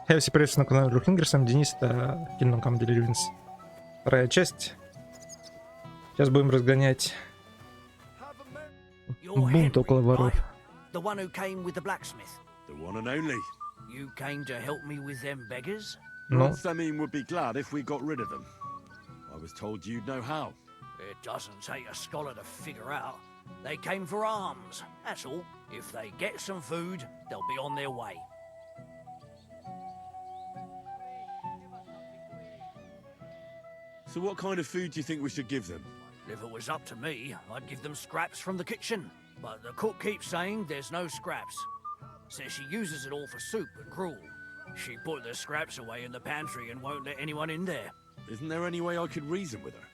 Хей, все приветствую на канале Глубокое, сам Денис, это киноком Deliverance. Вторая часть. Сейчас будем разгонять бунт около ворот. The one who came with the blacksmith. The one and only. You came to help me with them beggars? Ну, Samim would be glad if we got rid of them. I was told you'd know how. It doesn't take a scholar to figure out. They came for alms, that's all. If they get some food, they'll be on their way. So what kind of food do you think we should give them? If it was up to me, I'd give them scraps from the kitchen. But the cook keeps saying there's no scraps. Says she uses it all for soup and gruel. She put the scraps away in the pantry and won't let anyone in there. Isn't there any way I could reason with her?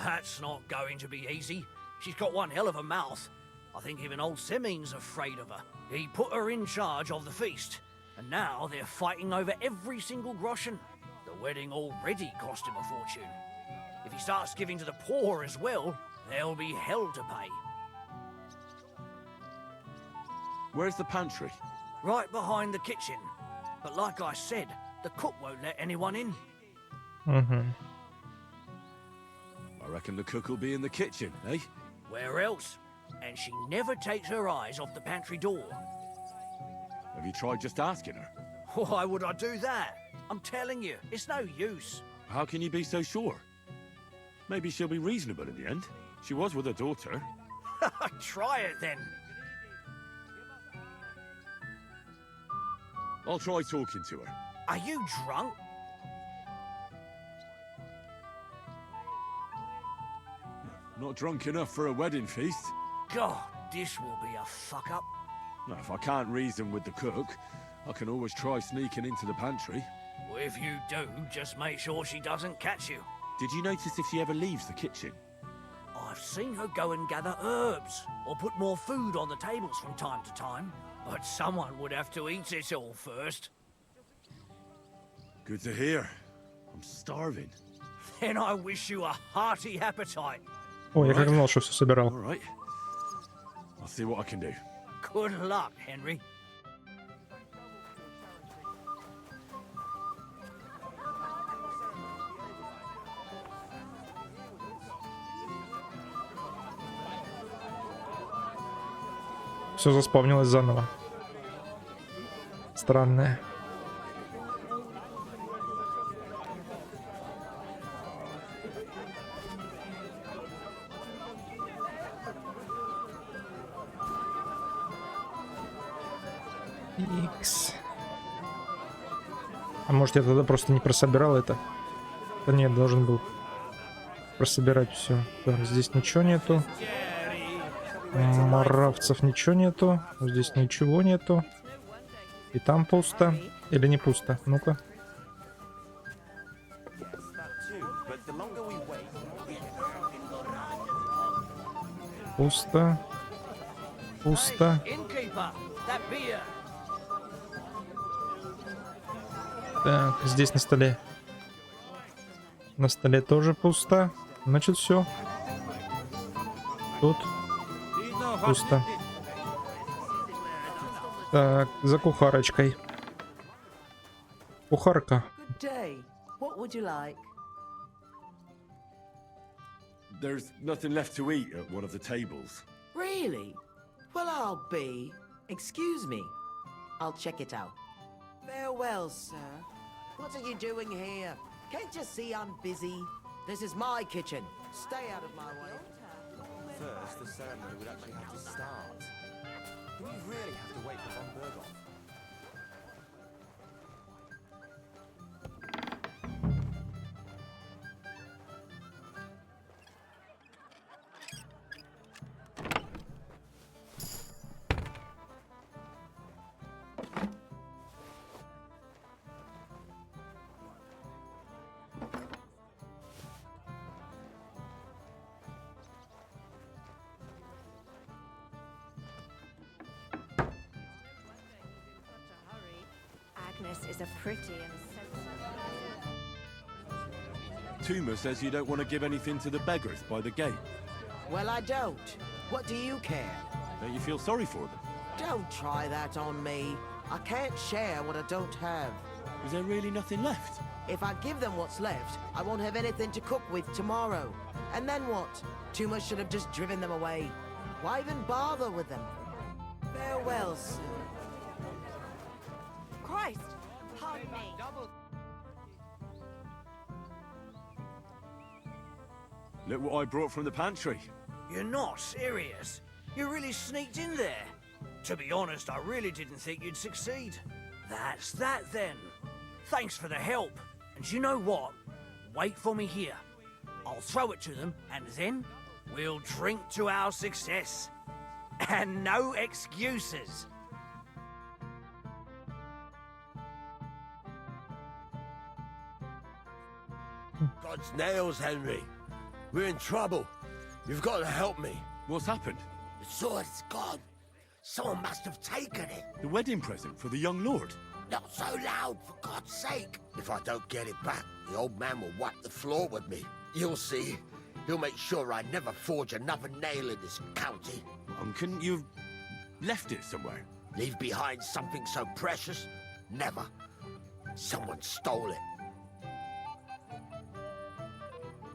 That's not going to be easy. She's got one hell of a mouth. I think even old Semin's afraid of her. He put her in charge of the feast, and now they're fighting over every single groschen. The wedding already cost him a fortune. If he starts giving to the poor as well, there'll be hell to pay. Where's the pantry? Right behind the kitchen. But like I said, the cook won't let anyone in. угу. I reckon the cook will be in the kitchen, eh? Where else? And she never takes her eyes off the pantry door. Have you tried just asking her? Why would I do that? I'm telling you, it's no use. How can you be so sure? Maybe she'll be reasonable in the end. She was with her daughter. Try it then. I'll try talking to her. Are you drunk? Not drunk enough for a wedding feast. God, this will be a fuck up. Now, if I can't reason with the cook, I can always try sneaking into the pantry. Well, if you do, just make sure she doesn't catch you. Did you notice if she ever leaves the kitchen? I've seen her go and gather herbs, or put more food on the tables from time to time. But someone would have to eat it all first. Good to hear. I'm starving. Then I wish you a hearty appetite. О, я как знал, что все All собирал. right. I'll see what I can do. Good luck, Henry. Все заспавнилось заново. Странное. Икс. А может, я тогда просто не прособирал это? Да нет, должен был прособирать все. Так, здесь ничего нету. Маравцев ничего нету. Здесь ничего нету. И там пусто. Или не пусто? Ну-ка. Пусто. Пусто. Так, здесь на столе. На столе тоже пусто. Значит, все. Тут пусто. Так, за кухарочкой. Кухарка. There's nothing left to eat at one of the tables. Really? Well, I'll be. Excuse me. I'll check it out. Farewell, sir. What are you doing here? Can't you see I'm busy? This is my kitchen. Stay out of my way. First, the ceremony would actually have to start. Do we really have to wait for Von Berghoff? Is a pretty and sensitive. Tuma says you don't want to give anything to the beggars by the gate. Well, I don't. What do you care? Don't you feel sorry for them? Don't try that on me. I can't share what I don't have. Is there really nothing left? If I give them what's left, I won't have anything to cook with tomorrow. And then what? Too much should have just driven them away. Why even bother with them? Farewell, sir. Christ! Pardon me. Look what I brought from the pantry. You're not serious? You really sneaked in there? To be honest, I really didn't think you'd succeed. That's that then. Thanks for the help. And you know what? Wait for me here. I'll throw it to them, and then we'll drink to our success. And no excuses. God's nails, Henry. We're in trouble. You've got to help me. What's happened? The sword's gone. Someone must have taken it. The wedding present for the young lord? Not so loud, for God's sake. If I don't get it back, the old man will wipe the floor with me. You'll see. He'll make sure I never forge another nail in this county. Couldn't you have left it somewhere? Leave behind something so precious? Never. Someone stole it.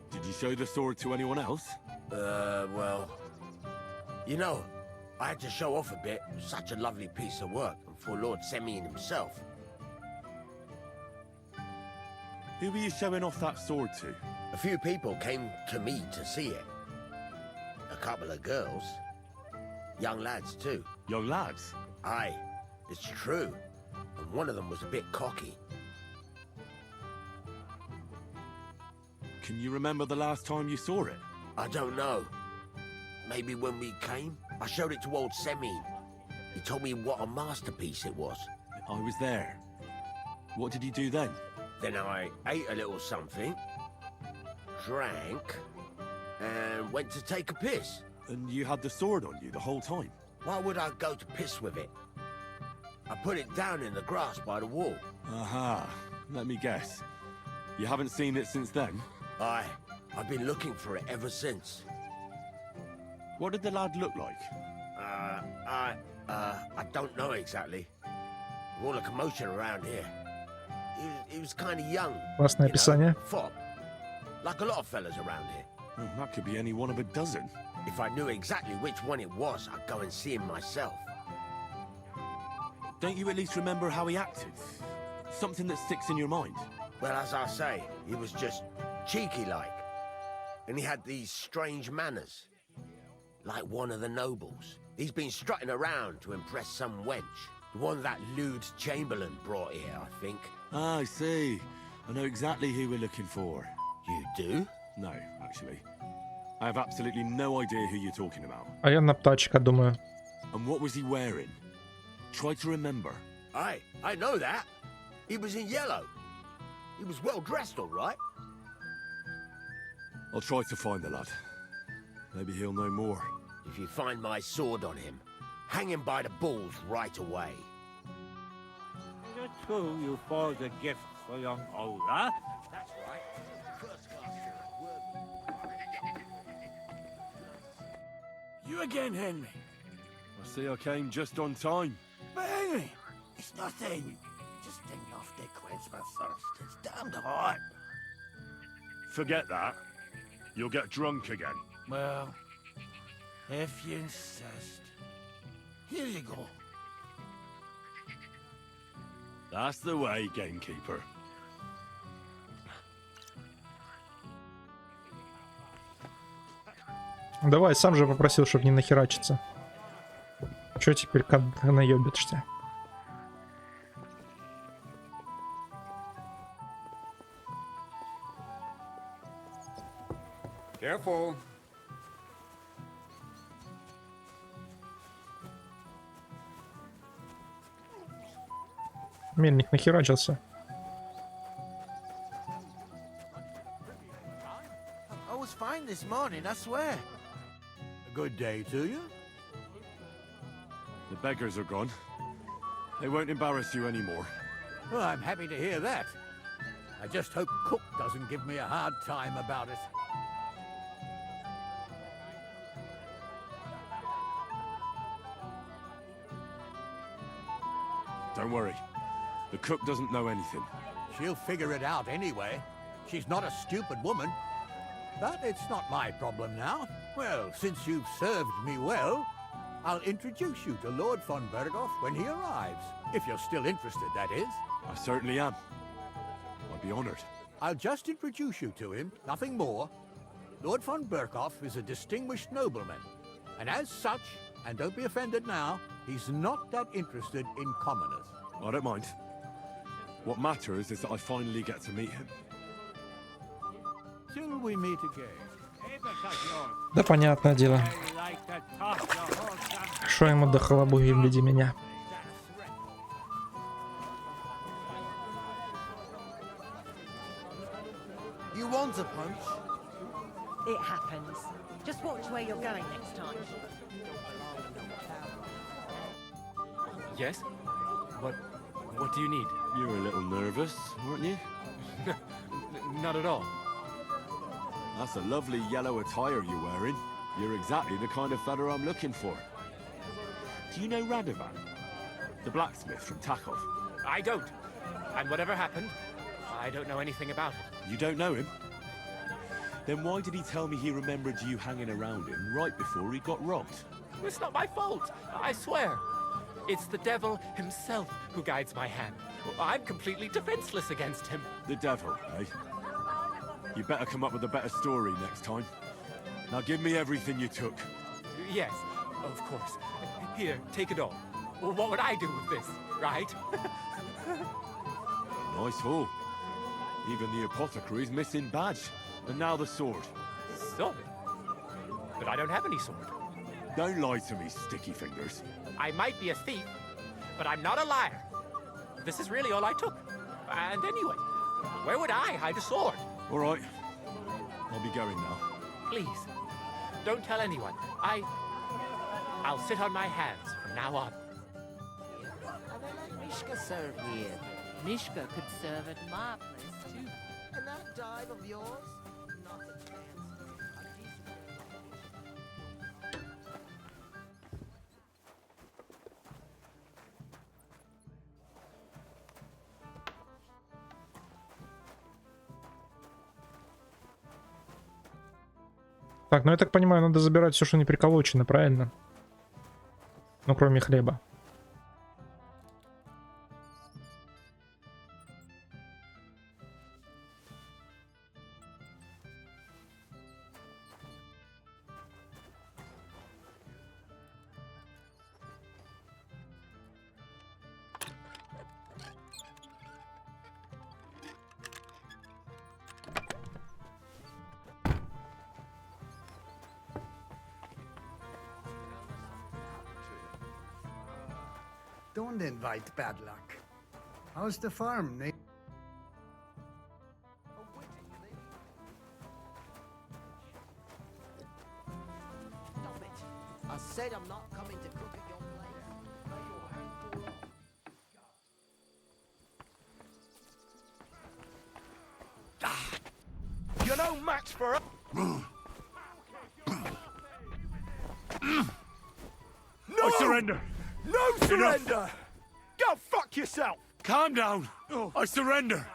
Did you show the sword to anyone else? Well... You know, I had to show off a bit. Such a lovely piece of work, and for Lord Semyon himself. Who were you showing off that sword to? A few people came to me to see it. A couple of girls. Young lads, too. Young lads? Aye, it's true. And one of them was a bit cocky. Can you remember the last time you saw it? I don't know. Maybe when we came? I showed it to old Semyon. He told me what a masterpiece it was. I was there. What did you do then? Then I ate a little something, drank, and went to take a piss. And you had the sword on you the whole time? Why would I go to piss with it? I put it down in the grass by the wall. Aha. Let me guess. You haven't seen it since then? Aye, I've been looking for it ever since. What did the lad look like? I don't know exactly. All the commotion around here. He was kind of young. Классное you know, описание. fop. Like a lot of fellas around here. That could be any one of a dozen. If I knew exactly which one it was, I'd go and see him myself. Don't you at least remember how he acted? Something that sticks in your mind? Well, as I say, he was just cheeky-like. And he had these strange manners. Like one of the nobles. He's been strutting around to impress some wench. The one that lewd Chamberlain brought here, I think. Ah, I see. I know exactly who we're looking for. You do? No, actually. I have absolutely no idea who you're talking about. А я на птачка думаю. And what was he wearing? Try to remember. I know that. He was in yellow. He was well dressed, all right. I'll try to find the lad. Maybe he'll know more. If you find my sword on him, hang him by the balls right away. Is it true you forged a gift for young Ola? That's right. You again, Henry? I see I came just on time. But Henry, it's nothing. Just sting off the Christmas thirst. It's damned hot. Forget that. You'll get drunk again. Well, if you insist. Here you go. That's the way, gamekeeper. Давай, сам же попросил, чтобы не нахерачиться. Чё теперь как наебишься? Careful. Мельник нахерачился. I was fine this morning, I swear. A good day to you. The beggars are gone. They won't embarrass you anymore. Well, I'm happy to hear that. I just hope Cook doesn't give me a hard time about it. Don't worry. The cook doesn't know anything. She'll figure it out anyway. She's not a stupid woman. But it's not my problem now. Well, since you've served me well, I'll introduce you to Lord von Berghoff when he arrives. If you're still interested, that is. I certainly am. I'd be honored. I'll just introduce you to him, nothing more. Lord von Berghoff is a distinguished nobleman. And as such, and don't be offended now, he's not that interested in commoners. I don't mind. What matters is that I finally get to meet him. Till we meet again. Да, понятное дело. Шо ему до халабуги в виде меня? You want a punch? It happens. Just watch where you're going next time. Yes? What do you need? You were a little nervous, weren't you? Not at all. That's a lovely yellow attire you're wearing. You're exactly the kind of fella I'm looking for. Do you know Radovan? The blacksmith from Takov? I don't. And whatever happened, I don't know anything about it. You don't know him? Then why did he tell me he remembered you hanging around him right before he got robbed? It's not my fault, I swear. It's the devil himself who guides my hand. I'm completely defenseless against him. The devil, eh? You better come up with a better story next time. Now give me everything you took. Yes, of course. Here, take it all. What would I do with this, right? Nice haul. Even the apothecary's missing badge. And now the sword. Sword? But I don't have any sword. Don't lie to me, sticky fingers. I might be a thief, but I'm not a liar. This is really all I took. And anyway, where would I hide a sword? All right. I'll be going now. Please, don't tell anyone. I'll sit on my hands from now on. And they let Mishka serve here. Mishka could serve at my place too. And that dive of yours? Not a chance. A decent- Так, ну я так понимаю, надо забирать все, что не приколочено, правильно? Ну, кроме хлеба. Don't invite bad luck. How's the farm, Nate? Stop it. I said I'm not coming to cook at your place. You're no match for us. I surrender! No surrender! Go fuck yourself! Calm down! I surrender!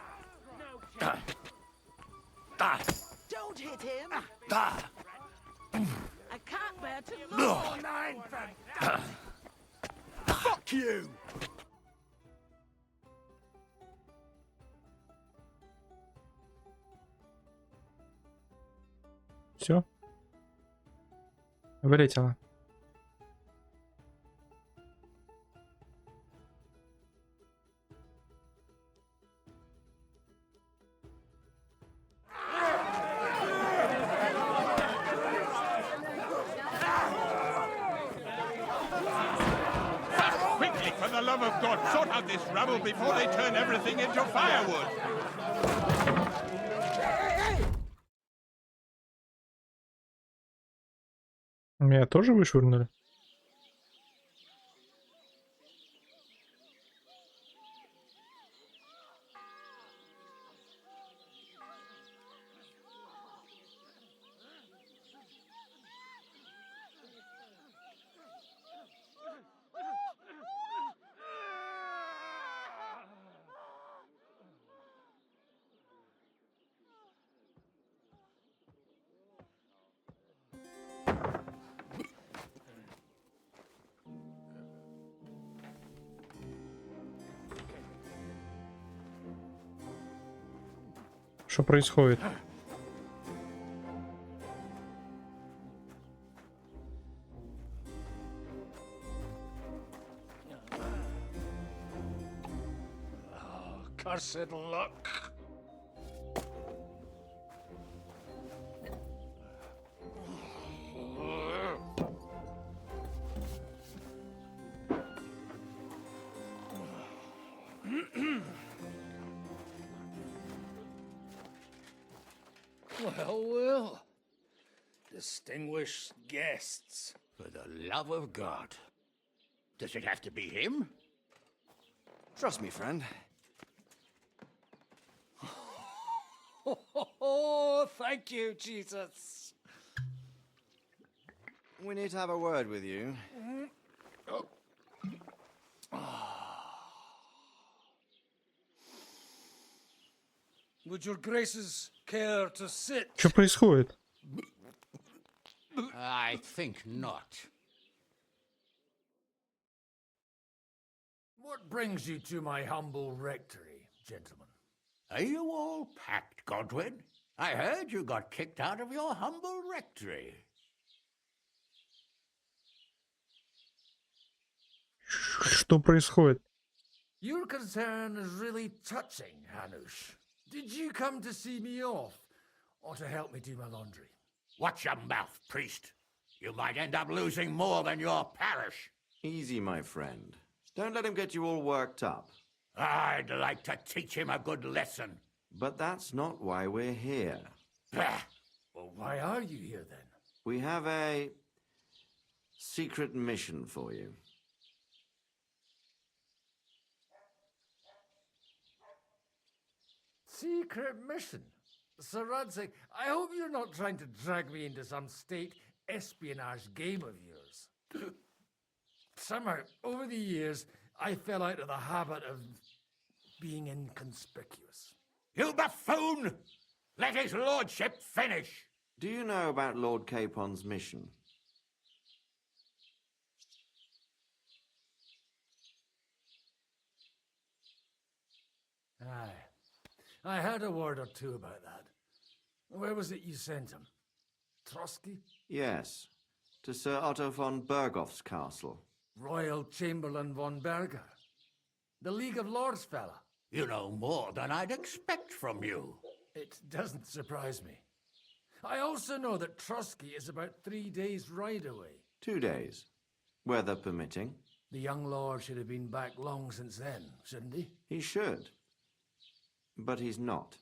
Don't hit him! I can't bear to look. Fuck you! Все. Вылетело. Quickly, for the love of God, sort out this rabble before they turn everything into firewood. Меня тоже вышвырнули? Что происходит? Cursed luck. Well. Distinguished guests. For the love of God. Does it have to be him? Trust me, friend. Oh, thank you, Jesus. We need to have a word with you. Would your graces care to sit? Что происходит? I think not. What brings you to my humble rectory, gentlemen? Are you all packed, Godwin? I heard you got kicked out of your humble rectory. Что происходит? Your concern is really touching, Hanush. Did you come to see me off, or to help me do my laundry? Watch your mouth, priest. You might end up losing more than your parish. Easy, my friend. Don't let him get you all worked up. I'd like to teach him a good lesson. But that's not why we're here. Bah! Well, why are you here then? We have a secret mission for you. Secret mission? Sir Radzig, I hope you're not trying to drag me into some state espionage game of yours. Somehow, over the years, I fell out of the habit of being inconspicuous. You buffoon! Let his lordship finish! Do you know about Lord Capon's mission? Aye. I heard a word or two about that. Where was it you sent him? Trotsky? Yes, to Sir Otto von Bergoff's castle. Royal Chamberlain von Berger? The League of Lords fella? You know more than I'd expect from you. It doesn't surprise me. I also know that Trotsky is about 3 days' ride away. 2 days, weather permitting. The young lord should have been back long since then, shouldn't he? He should. But he's not.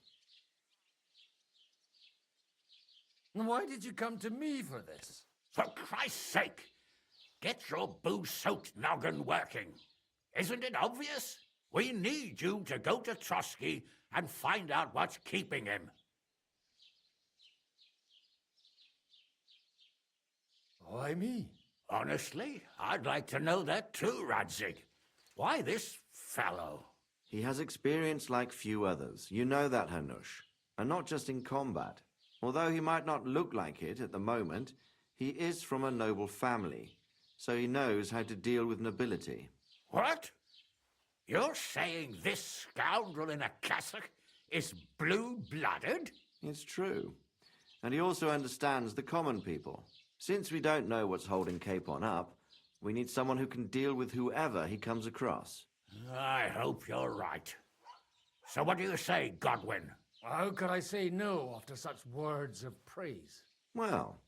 Why did you come to me for this? For Christ's sake, get your booze-soaked noggin working. Isn't it obvious? We need you to go to Trotsky and find out what's keeping him. Why me? Honestly, I'd like to know that too, Radzig. Why this fellow? He has experience like few others. You know that, Hanush. And not just in combat. Although he might not look like it at the moment, he is from a noble family, so he knows how to deal with nobility. What? You're saying this scoundrel in a cassock is blue-blooded? It's true. And he also understands the common people. Since we don't know what's holding Capon up, we need someone who can deal with whoever he comes across. I hope you're right. So what do you say, Godwin? How could I say no after such words of praise? Well,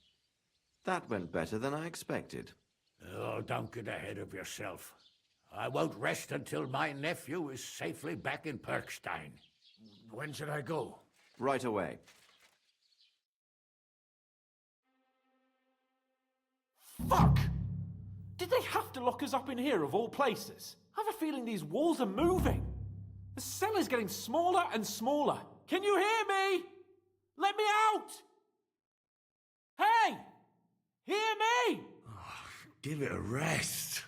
that went better than I expected. Oh, don't get ahead of yourself. I won't rest until my nephew is safely back in Perkstein. When should I go? Right away. Fuck! Did they have to lock us up in here of all places? I have a feeling these walls are moving. The cell is getting smaller and smaller. Can you hear me? Let me out! Hey! Hear me! Give it a rest.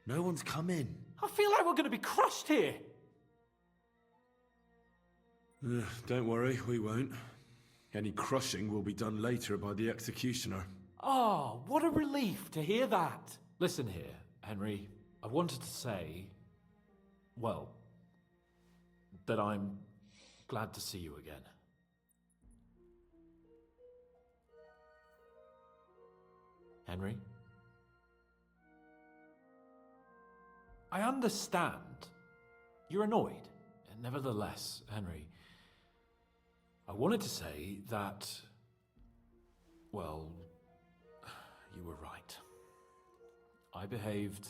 No one's come in. I feel like we're going to be crushed here. Don't worry, we won't. Any crushing will be done later by the executioner. Oh, what a relief to hear that. Listen here, Henry. I wanted to say, well, that I'm glad to see you again. Henry? I understand. You're annoyed. Nevertheless, Henry, I wanted to say that, well, you were right. I behaved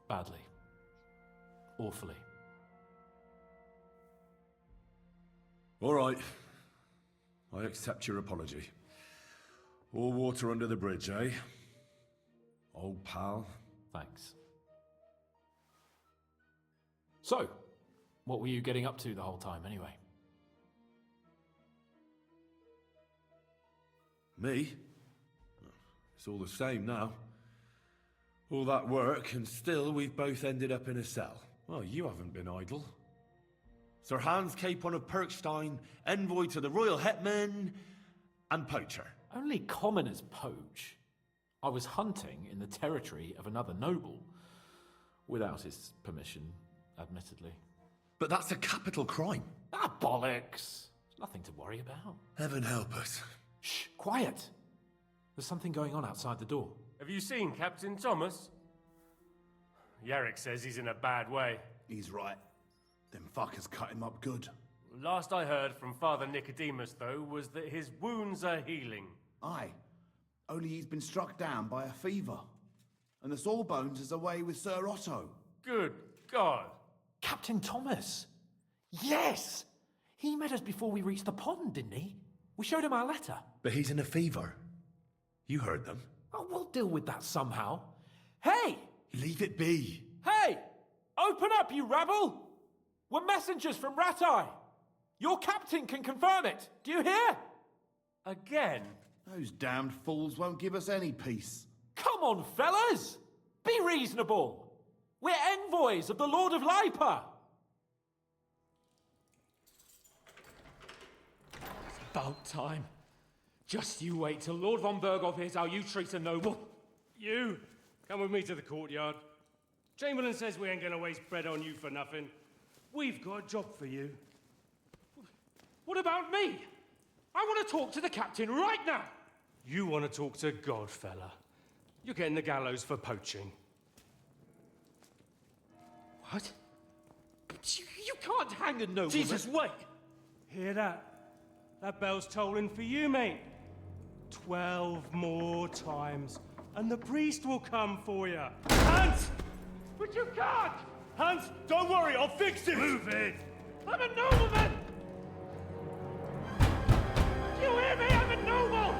badly. Awfully. All right. I accept your apology. All water under the bridge, eh? Old pal. Thanks. So, what were you getting up to the whole time, anyway? Me? It's all the same now. All that work, and still we've both ended up in a cell. Well, you haven't been idle. Sir Hans Capon of Perkstein, envoy to the royal hetman, and poacher. Only commoners poach. I was hunting in the territory of another noble. Without his permission, admittedly. But that's a capital crime. Ah, bollocks! Nothing to worry about. Heaven help us. Shh, quiet! There's something going on outside the door. Have you seen Captain Thomas? Yarrick says he's in a bad way. He's right. Them fuckers cut him up good. Last I heard from Father Nicodemus, though, was that his wounds are healing. Aye. Only he's been struck down by a fever. And the Sawbones is away with Sir Otto. Good God. Captain Thomas! Yes! He met us before we reached the pond, didn't he? We showed him our letter. But he's in a fever. You heard them. Oh, we'll deal with that somehow. Hey! Leave it be. Hey! Open up, you rabble! We're messengers from Ratai. Your captain can confirm it. Do you hear? Again? Those damned fools won't give us any peace. Come on, fellas! Be reasonable. We're envoys of the Lord of Lipa. It's about time. Just you wait till Lord von Berghoff hears how you treat a noble. You, come with me to the courtyard. Chamberlain says we ain't gonna waste bread on you for nothing. We've got a job for you. What about me? I want to talk to the captain right now. You want to talk to God, fella. You're getting the gallows for poaching. What? But you can't hang a nobleman. Jesus, wait! Hear that? That bell's tolling for you, mate. 12 more times, and the priest will come for you. Hans! But you can't! Hans, don't worry, I'll fix it! Move it! I'm a nobleman! Do you hear me? I'm a noble!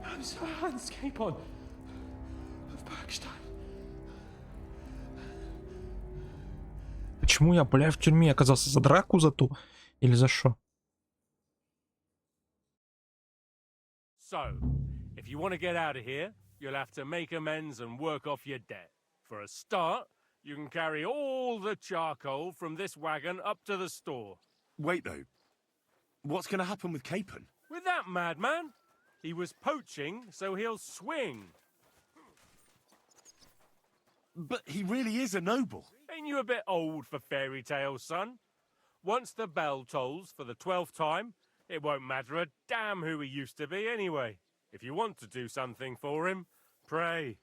I'm Sir Hans Capon of Bergstein. Почему я, бля, в тюрьме оказался? За драку за ту? Или за что? So, if you want to get out of here, you'll have to make amends and work off your debt. For a start, you can carry all the charcoal from this wagon up to the store. Wait, though. What's going to happen with Capon? With that madman? He was poaching, so he'll swing. But he really is a noble. Ain't you a bit old for fairy tales, son? Once the bell tolls for the 12th time, it won't matter a damn who he used to be anyway. If you want to do something for him, pray.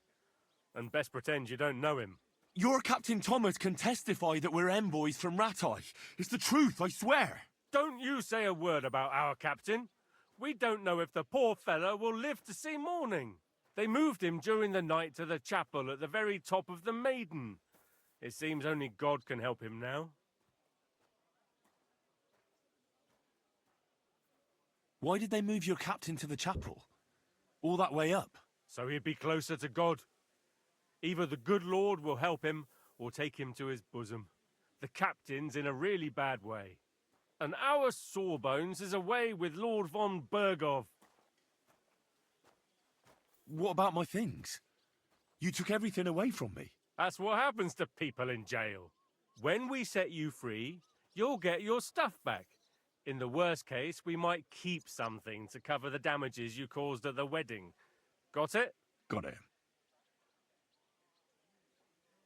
And best pretend you don't know him. Your Captain Thomas can testify that we're envoys from Ratai. It's the truth, I swear. Don't you say a word about our captain. We don't know if the poor fella will live to see morning. They moved him during the night to the chapel at the very top of the Maiden. It seems only God can help him now. Why did they move your captain to the chapel? All that way up? So he'd be closer to God. Either the good Lord will help him, or take him to his bosom. The captain's in a really bad way. And our Sawbones is away with Lord von Berghoff. What about my things? You took everything away from me. That's what happens to people in jail. When we set you free, you'll get your stuff back. In the worst case, we might keep something to cover the damages you caused at the wedding. Got it? Got it.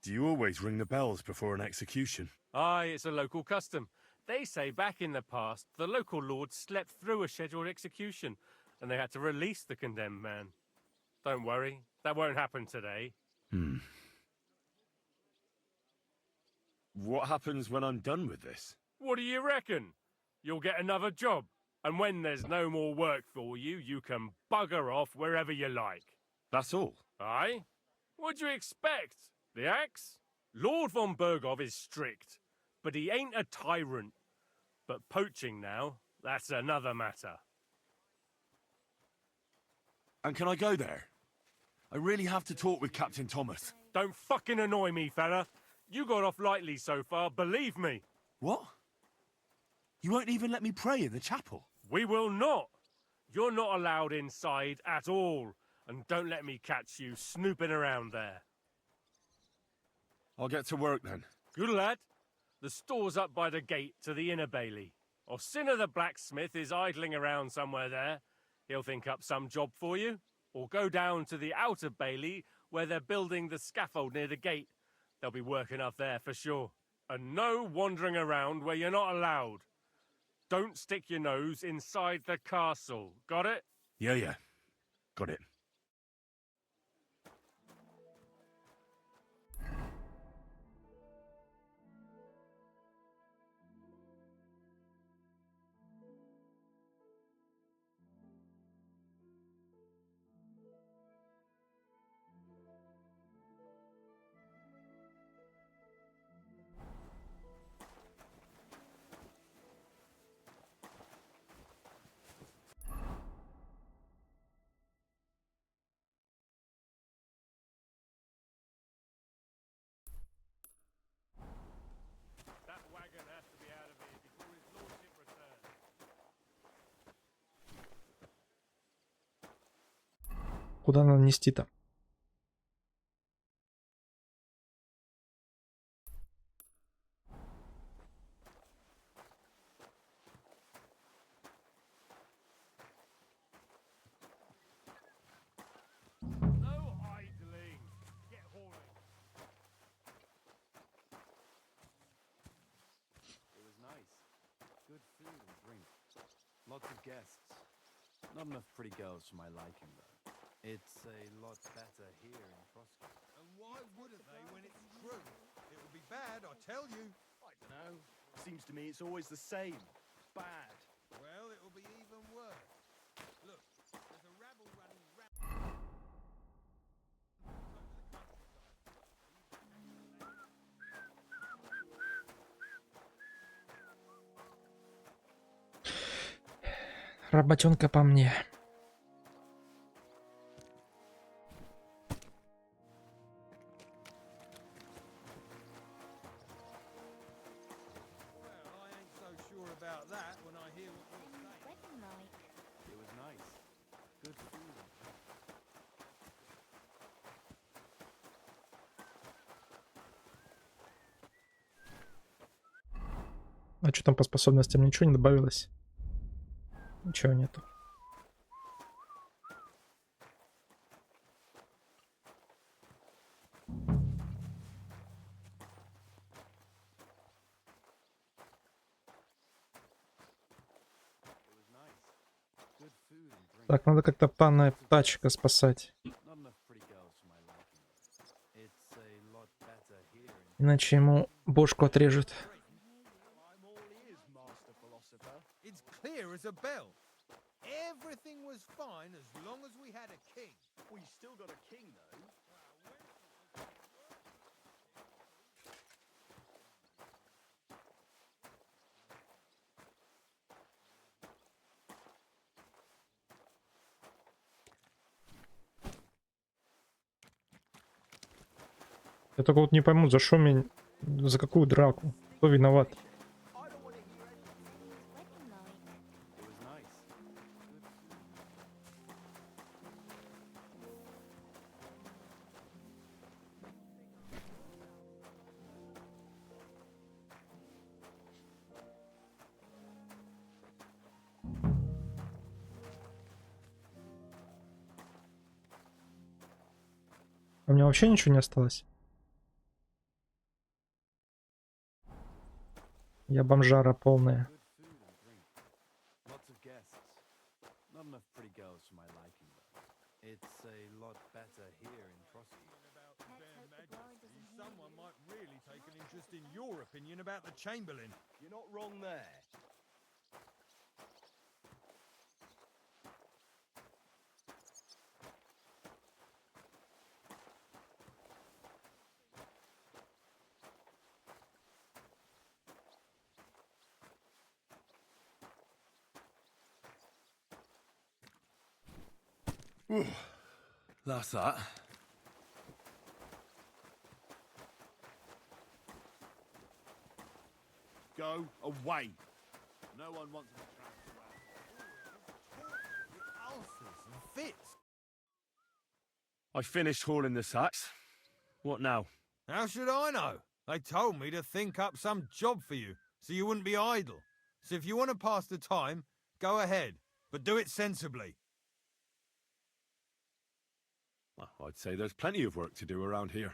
Do you always ring the bells before an execution? Aye, it's a local custom. They say back in the past, the local lord slept through a scheduled execution, and they had to release the condemned man. Don't worry, that won't happen today. What happens when I'm done with this? What do you reckon? You'll get another job, and when there's no more work for you, you can bugger off wherever you like. That's all? Aye? What do you expect? The axe? Lord von Bergov is strict, but he ain't a tyrant. But poaching now, that's another matter. And can I go there? I really have to talk with Captain Thomas. Don't fucking annoy me, fella. You got off lightly so far, believe me. What? You won't even let me pray in the chapel? We will not. You're not allowed inside at all. And don't let me catch you snooping around there. I'll get to work then. Good lad. The store's up by the gate to the inner bailey. Orsina the blacksmith is idling around somewhere there. He'll think up some job for you. Or go down to the outer bailey where they're building the scaffold near the gate. They'll be working up there for sure. And no wandering around where you're not allowed. Don't stick your nose inside the castle. Got it? Yeah. Got it. Куда надо нести-то? Lots of guests. Not enough pretty girls for my liking, though. It's a lot better here in Prosky. And why wouldn't they when it's true? It would be bad, I tell you. I don't know. Seems to me it's always the same. Bad. Well, it'll be even worse. Look, there's a rabble running round. Работенка по мне. А что там по способностям? Ничего не добавилось? Ничего нету. Так, надо как-то пана тачка спасать. Иначе ему бошку отрежут. Clear as a bell. Everything was fine as long as we had a king. We still got a king, though. Я только вот не пойму, за что меня... За какую драку? Кто виноват? У меня вообще ничего не осталось. Я бомжара полная. Lots of guests. Not enough pretty girls for my liking, though. It's a lot better here in Trossi. Someone might really take an interest in your opinion about the Chamberlain. You're not wrong there. That's that. Go away. No one wants to travel Ulcers and fits. I finished hauling the sacks. What now? How should I know? They told me to think up some job for you, so you wouldn't be idle. So if you want to pass the time, go ahead, but do it sensibly. Well, I'd say there's plenty of work to do around here.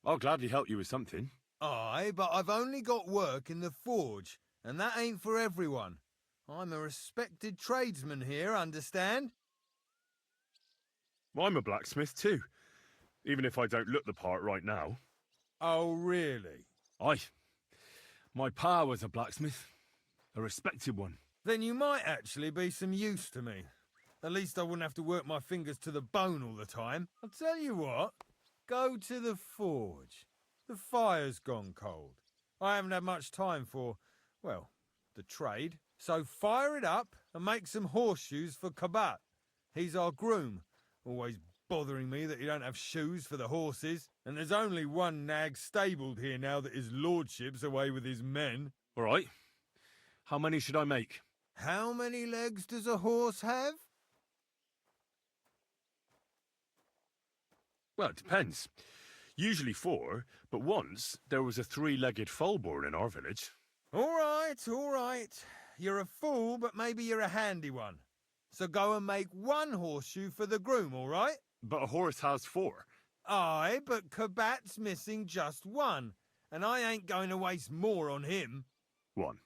I'll gladly help you with something. Aye, but I've only got work in the forge, and that ain't for everyone. I'm a respected tradesman here, understand? I'm a blacksmith too, even if I don't look the part right now. Oh, really? Aye. My pa was a blacksmith, a respected one. Then you might actually be some use to me. At least I wouldn't have to work my fingers to the bone all the time. I'll tell you what, go to the forge. The fire's gone cold. I haven't had much time for, well, the trade. So fire it up and make some horseshoes for Kabat. He's our groom, always bothering me that you don't have shoes for the horses. And there's only one nag stabled here now that his lordship's away with his men. All right. How many should I make? How many legs does a horse have? Well, it depends. Usually 4, but once there was a 3-legged foal born in our village. All right, all right. You're a fool, but maybe you're a handy one. So go and make 1 horseshoe for the groom, all right? But a horse has 4. Aye, but Kabat's missing just 1, and I ain't going to waste more on him. 1.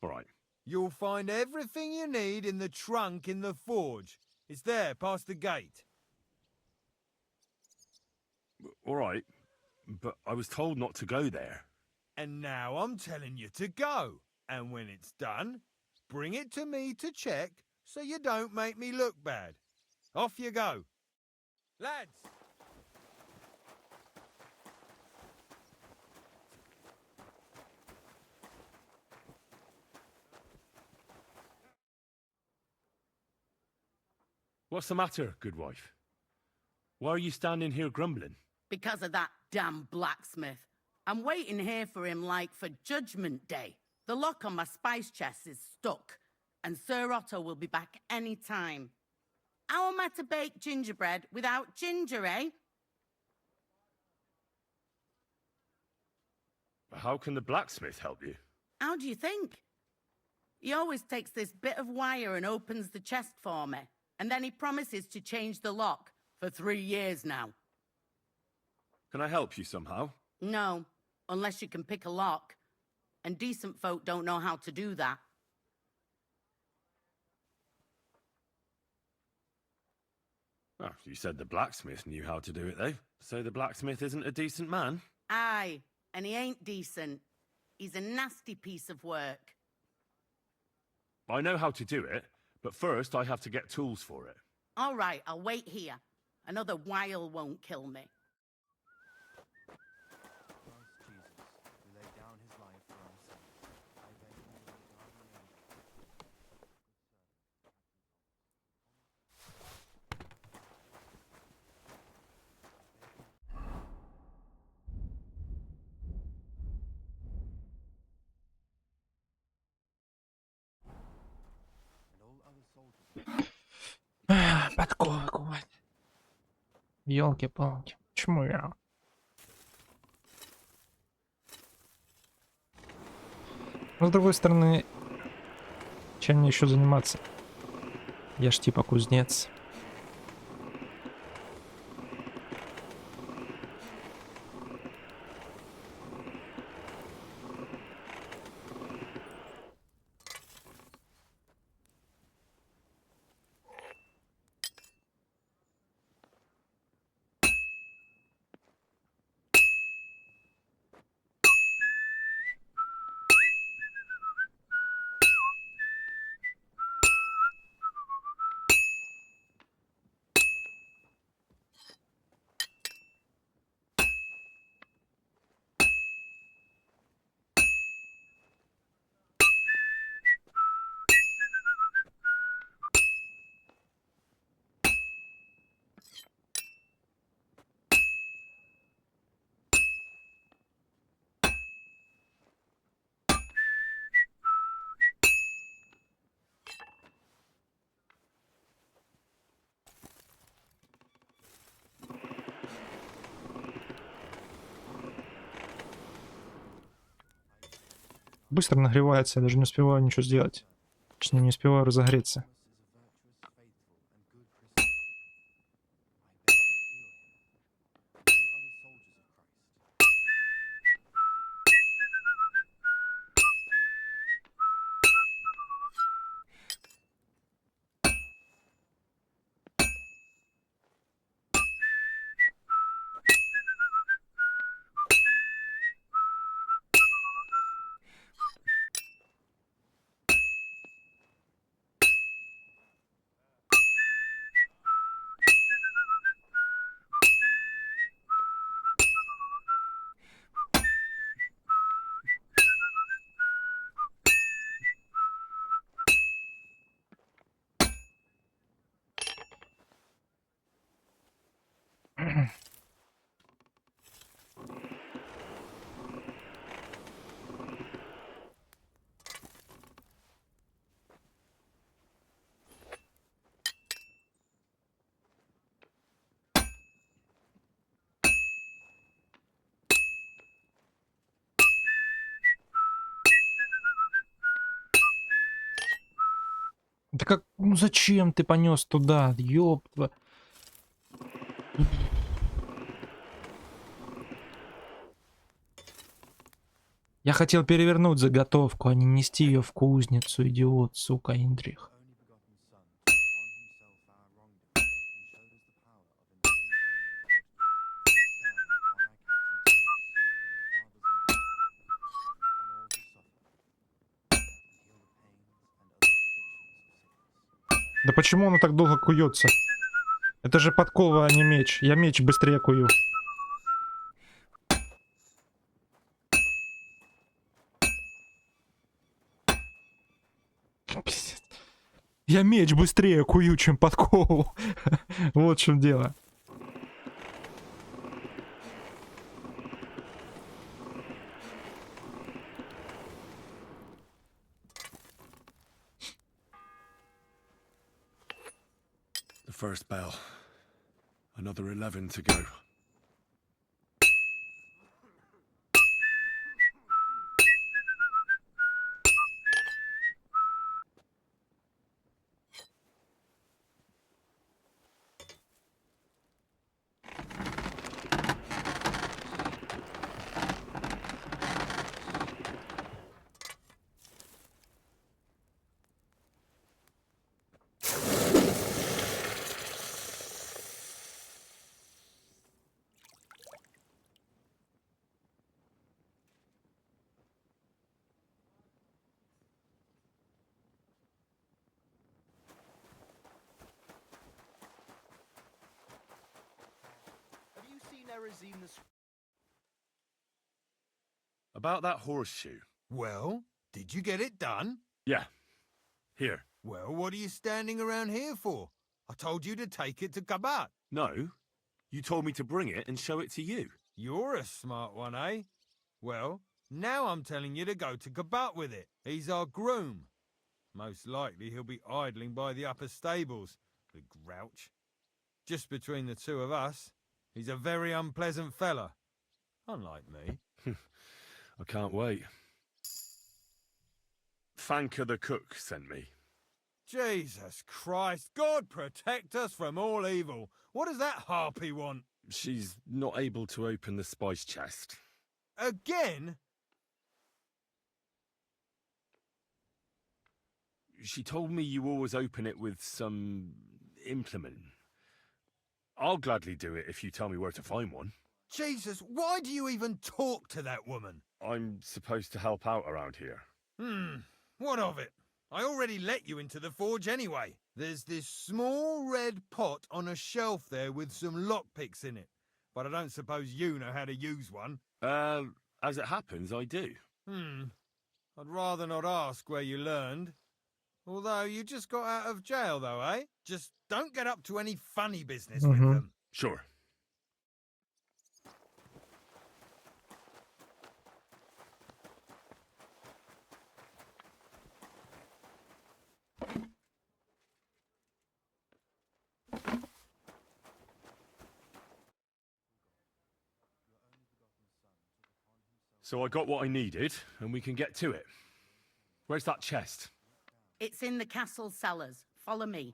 All right. You'll find everything you need in the trunk in the forge. It's there, past the gate. All right, but I was told not to go there. And now I'm telling you to go. And when it's done, bring it to me to check so you don't make me look bad. Off you go. Lads! What's the matter, good wife? Why are you standing here grumbling? Because of that damn blacksmith. I'm waiting here for him like for Judgment Day. The lock on my spice chest is stuck, and Sir Otto will be back any time. How am I to bake gingerbread without ginger, eh? How can the blacksmith help you? How do you think? He always takes this bit of wire and opens the chest for me, and then he promises to change the lock for 3 years now. Can I help you somehow? No, unless you can pick a lock. And decent folk don't know how to do that. Oh, you said the blacksmith knew how to do it, though. So the blacksmith isn't a decent man? Aye, and he ain't decent. He's a nasty piece of work. I know how to do it, but first I have to get tools for it. All right, I'll wait here. Another while won't kill me. Подковывать. Ёлки-палки. Почему я? Но с другой стороны, чем мне еще заниматься? Я ж типа кузнец. быстро нагревается, я даже не успеваю ничего сделать. Точнее, не успеваю разогреться. Да как, ну зачем ты понес туда, ёпта? Я хотел перевернуть заготовку, а не нести ее в кузницу, идиот, сука, Индрих. Да почему оно так долго куется? Это же подкова, а не меч. Я меч быстрее кую. Пиздец. Я меч быстрее кую, чем подкову. Вот в чем дело. The first bell. Another 11 to go. About that horseshoe. Well, did you get it done? Yeah. Here. Well, what are you standing around here for? I told you to take it to Kabat. No. You told me to bring it and show it to you. You're a smart one, eh? Well, now I'm telling you to go to Kabat with it. He's our groom. Most likely he'll be idling by the upper stables, the grouch. Just between the two of us, he's a very unpleasant fella. Unlike me. I can't wait. Fanker the cook sent me. Jesus Christ, God protect us from all evil. What does that harpy want? She's not able to open the spice chest. Again? She told me you always open it with some implement. I'll gladly do it if you tell me where to find one. Jesus, why do you even talk to that woman? I'm supposed to help out around here. What of it? I already let you into the forge anyway. There's this small red pot on a shelf there with some lockpicks in it. But I don't suppose you know how to use one. As it happens, I do. I'd rather not ask where you learned. Although you just got out of jail though, eh? Just don't get up to any funny business with them. Sure. So I got what I needed, and we can get to it. Where's that chest? It's in the castle cellars. Follow me.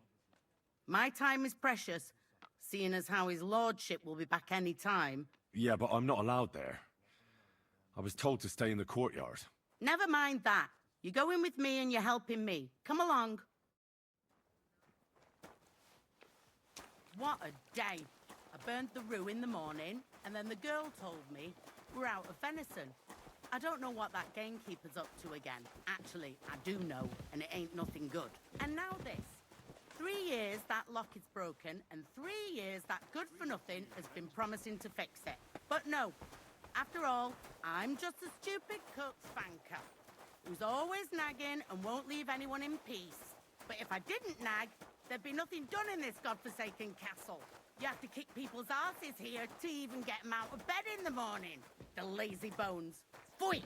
My time is precious, seeing as how his lordship will be back any time. Yeah, but I'm not allowed there. I was told to stay in the courtyard. Never mind that. You go in with me and you're helping me. Come along. What a day. I burned the rue in the morning, and then the girl told me we're out of venison. I don't know what that gamekeeper's up to again. Actually, I do know, and it ain't nothing good. And now this. 3 years that lock is broken, and 3 years that good-for-nothing has been promising to fix it. But no. After all, I'm just a stupid cook spanker who's always nagging and won't leave anyone in peace. But if I didn't nag, there'd be nothing done in this godforsaken castle. You have to kick people's asses here to even get them out of bed in the morning. The lazy bones. Pfui!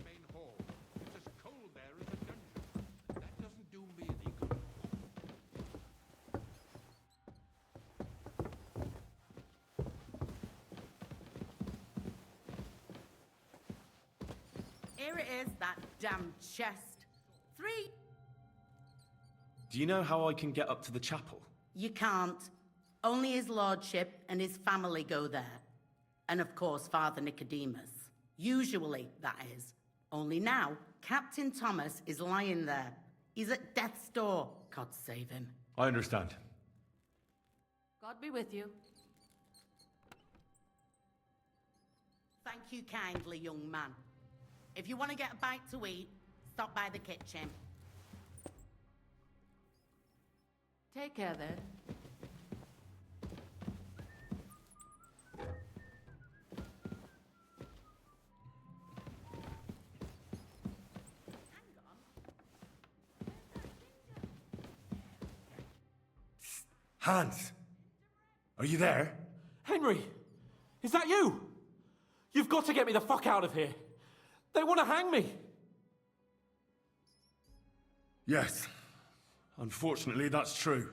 Main hall. It's as cold there as a dungeon. That doesn't do me any good. Here it is, that damn chest. 3. Do you know how I can get up to the chapel? You can't. Only his lordship and his family go there. And of course, Father Nicodemus. Usually, that is. Only now, Captain Thomas is lying there. He's at death's door. God save him. I understand. God be with you. Thank you kindly, young man. If you want to get a bite to eat, stop by the kitchen. Take care then. Hans! Are you there? Henry! Is that you? You've got to get me the fuck out of here. They want to hang me. Yes. Unfortunately, that's true.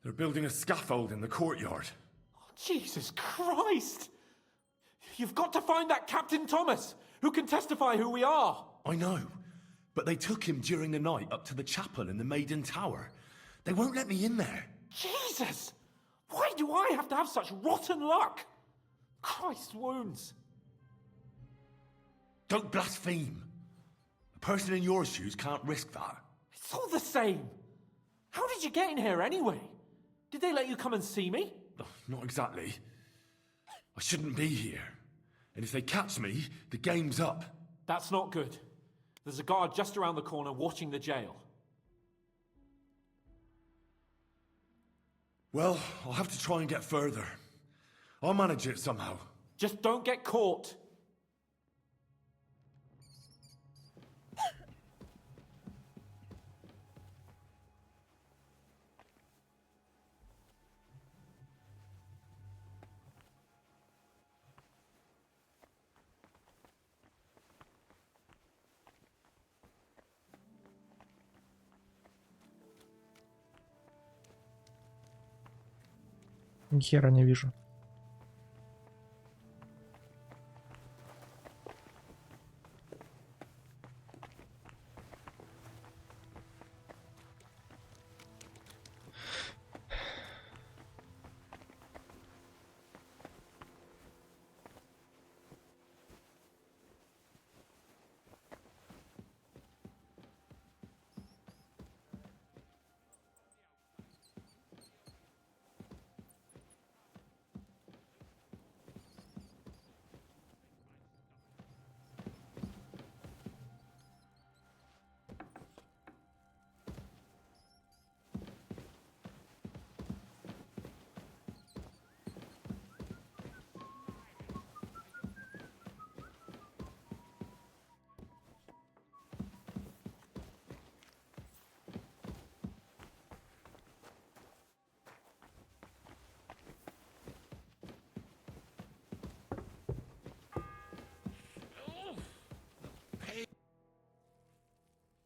They're building a scaffold in the courtyard. Oh, Jesus Christ! You've got to find that Captain Thomas, who can testify who we are. I know, but they took him during the night up to the chapel in the Maiden Tower. They won't let me in there. Jesus! Why do I have to have such rotten luck? Christ wounds. Don't blaspheme. A person in your shoes can't risk that. It's all the same. How did you get in here anyway? Did they let you come and see me? Not exactly. I shouldn't be here. And if they catch me, the game's up. That's not good. There's a guard just around the corner watching the jail. Well, I'll have to try and get further. I'll manage it somehow. Just don't get caught. Ни хера не вижу.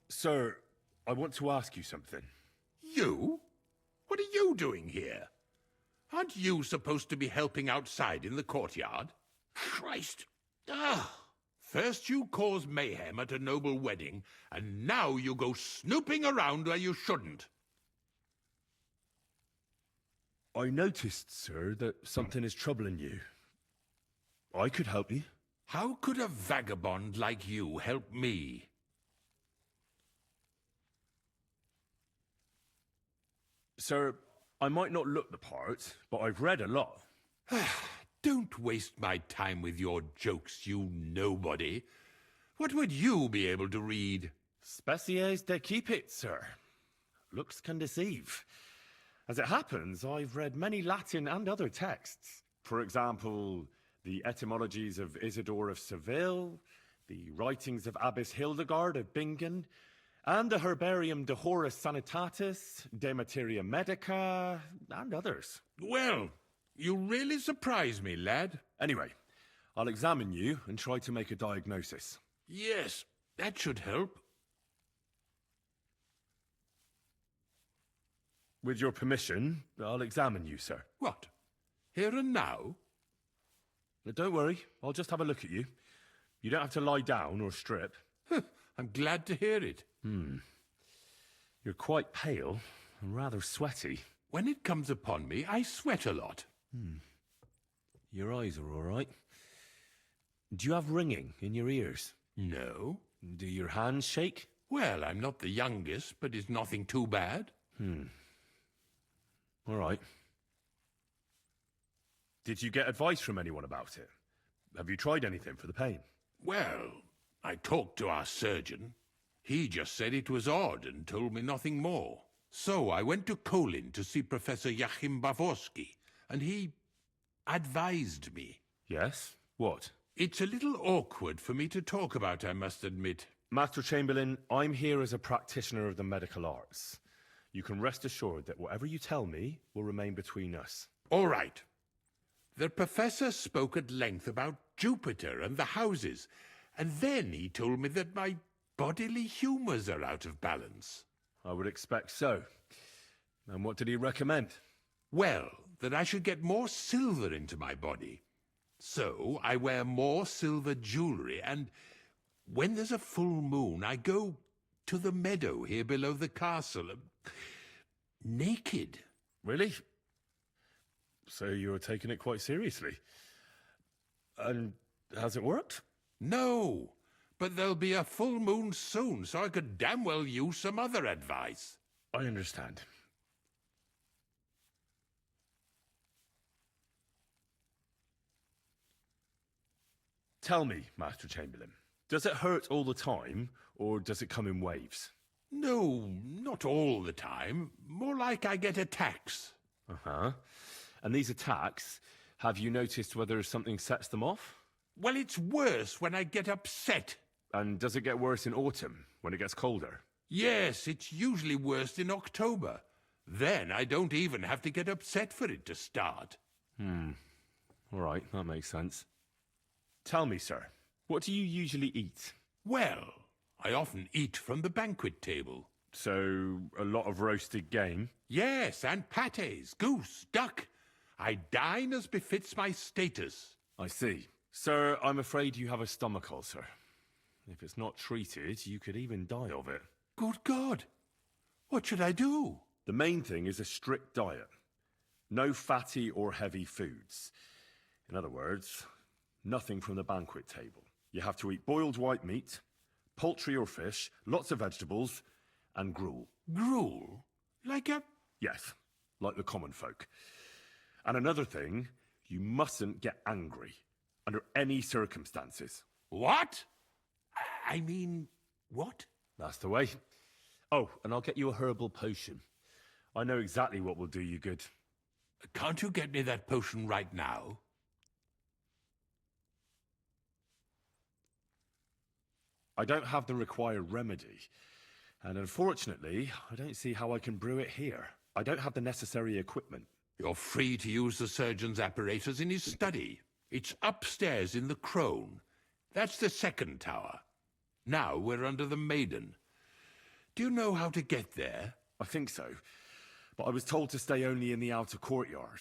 Sir, I want to ask you something. You? What are you doing here? Aren't you supposed to be helping outside in the courtyard? Christ! First you cause mayhem at a noble wedding, and now you go snooping around where you shouldn't. I noticed, sir, that something is troubling you. I could help you. How could a vagabond like you help me? Sir, I might not look the part, but I've read a lot. Don't waste my time with your jokes, you nobody. What would you be able to read? Species de keep it, sir. Looks can deceive. As it happens, I've read many Latin and other texts. For example, the etymologies of Isidore of Seville, the writings of Abbess Hildegard of Bingen, and the Herbarium de Horis Sanitatis, De Materia Medica, and others. Well, you really surprise me, lad. Anyway, I'll examine you and try to make a diagnosis. Yes, that should help. With your permission, I'll examine you, sir. What? Here and now? Don't worry, I'll just have a look at you. You don't have to lie down or strip. I'm glad to hear it. You're quite pale and rather sweaty. When it comes upon me, I sweat a lot. Your eyes are all right. Do you have ringing in your ears? No. Do your hands shake? Well, I'm not the youngest, but it's nothing too bad. All right. Did you get advice from anyone about it? Have you tried anything for the pain? Well, I talked to our surgeon. He just said it was odd and told me nothing more. So I went to Kolin to see Professor Joachim Bavorsky, and he advised me. Yes? What? It's a little awkward for me to talk about, I must admit. Master Chamberlain, I'm here as a practitioner of the medical arts. You can rest assured that whatever you tell me will remain between us. All right. The professor spoke at length about Jupiter and the houses, and then he told me that my bodily humours are out of balance. I would expect so. And what did he recommend? Well, that I should get more silver into my body. So I wear more silver jewellery, and when there's a full moon, I go to the meadow here below the castle, naked. Really? So you're taking it quite seriously. And has it worked? No, but there'll be a full moon soon, so I could damn well use some other advice. I understand. Tell me, Master Chamberlain, does it hurt all the time, or does it come in waves? No, not all the time. More like I get attacks. Uh-huh. And these attacks, have you noticed whether something sets them off? Well, it's worse when I get upset. And does it get worse in autumn, when it gets colder? Yes, it's usually worse in October. Then I don't even have to get upset for it to start. All right, that makes sense. Tell me, sir, what do you usually eat? Well, I often eat from the banquet table. So, a lot of roasted game? Yes, and pâtés, goose, duck. I dine as befits my status. I see. Sir, I'm afraid you have a stomach ulcer. If it's not treated, you could even die of it. Good God! What should I do? The main thing is a strict diet. No fatty or heavy foods. In other words, nothing from the banquet table. You have to eat boiled white meat, poultry or fish, lots of vegetables, and gruel. Gruel? Like a... Yes, like the common folk. And another thing, you mustn't get angry, under any circumstances. What? I mean, what? That's the way. Oh, and I'll get you a herbal potion. I know exactly what will do you good. Can't you get me that potion right now? I don't have the required remedy. And unfortunately, I don't see how I can brew it here. I don't have the necessary equipment. You're free to use the surgeon's apparatus in his study. It's upstairs in the Crone. That's the second tower. Now we're under the Maiden. Do you know how to get there? I think so. But I was told to stay only in the outer courtyard.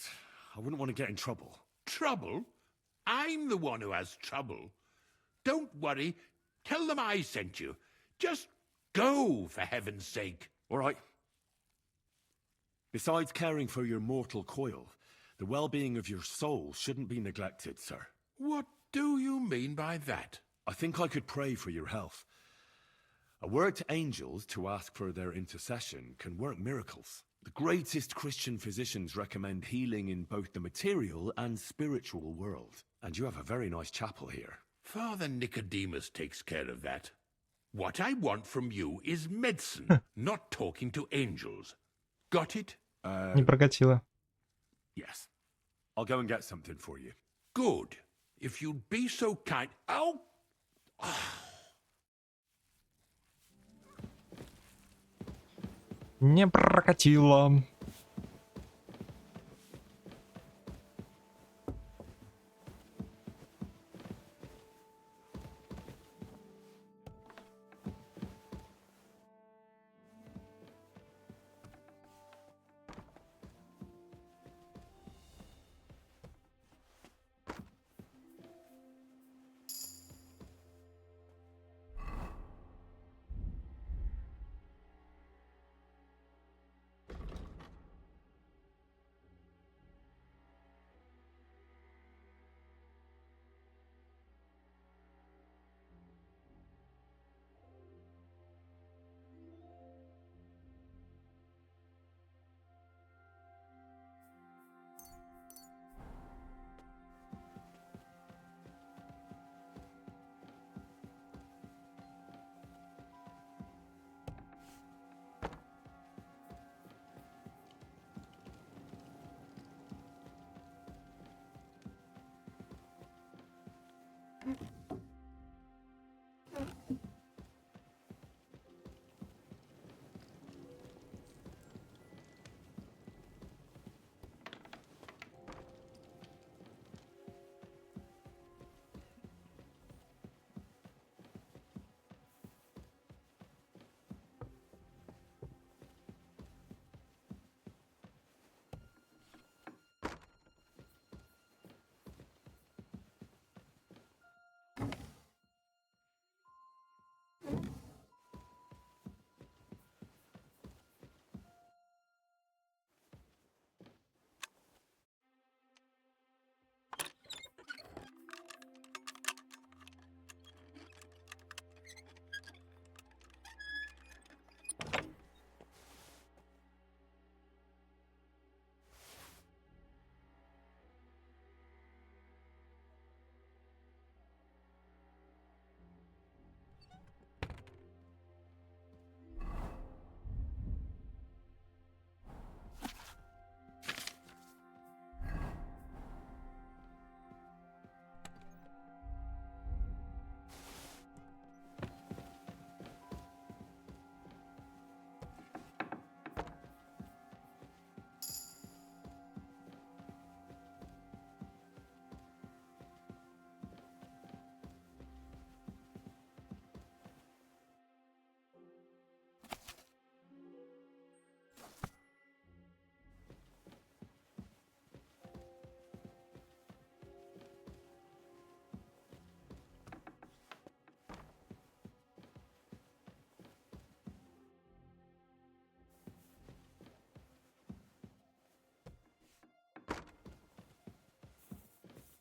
I wouldn't want to get in trouble. Trouble? I'm the one who has trouble. Don't worry. Tell them I sent you. Just go, for heaven's sake. All right. Besides caring for your mortal coil, the well-being of your soul shouldn't be neglected, sir. What do you mean by that? I think I could pray for your health. A word to angels to ask for their intercession can work miracles. The greatest Christian physicians recommend healing in both the material and spiritual world. And you have a very nice chapel here. Father Nicodemus takes care of that. What I want from you is medicine, not talking to angels. Got it? Не прокатило. Yes. I'll go and get something for you. Good. If you'd be so kind... Ow! Не прокатило.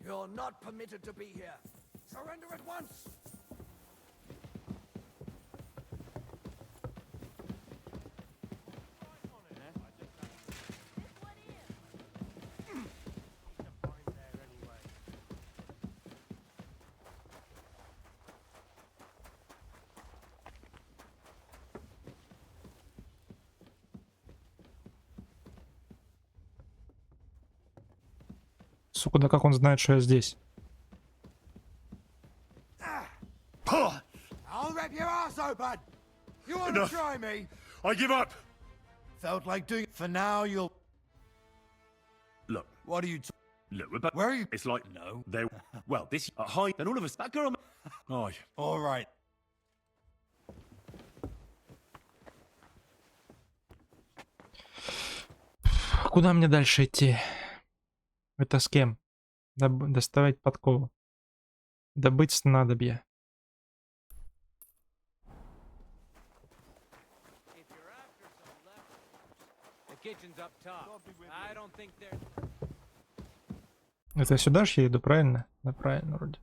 You're not permitted to be here. Surrender at once! Сука, да как он знает, что я здесь? I'll rip your ass open. You want to try me? I give up. Felt like doing it. For now, you'll. Look. What are you? Look, we're Where are you? It's like no. They. Well, this. Hi, and all of us. That girl. Oh. All right. Куда мне дальше идти? Это с кем? Доставить подкову. Добыть снадобье. Это сюда же я иду, правильно? Да, правильно вроде.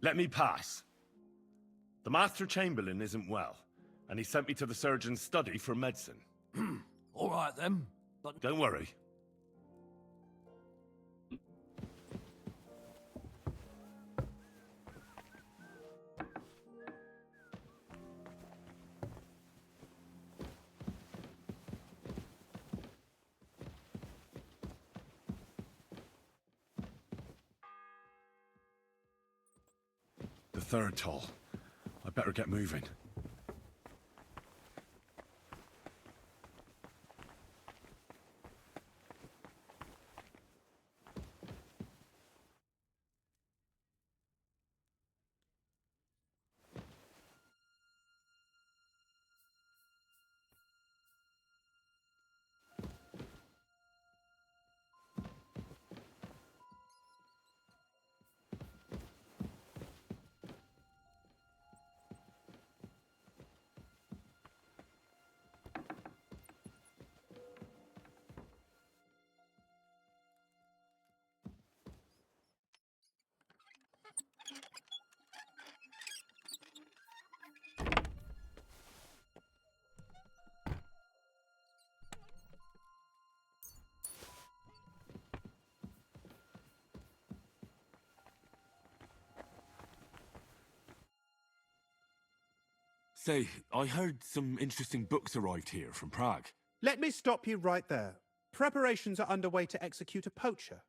Let me pass. The Master Chamberlain isn't well, and he sent me to the surgeon's study for medicine. All right then, but Don't worry. The third toll. I better get moving. Say, I heard some interesting books arrived here from Prague. Let me stop you right there. Preparations are underway to execute a poacher.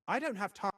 I don't have time.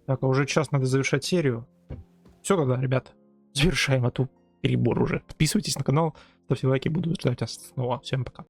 Так, а уже час надо завершать серию. Все тогда, ребят. Завершаем эту перебор уже. Подписывайтесь на канал, ставьте лайки, буду ждать вас снова. Всем пока.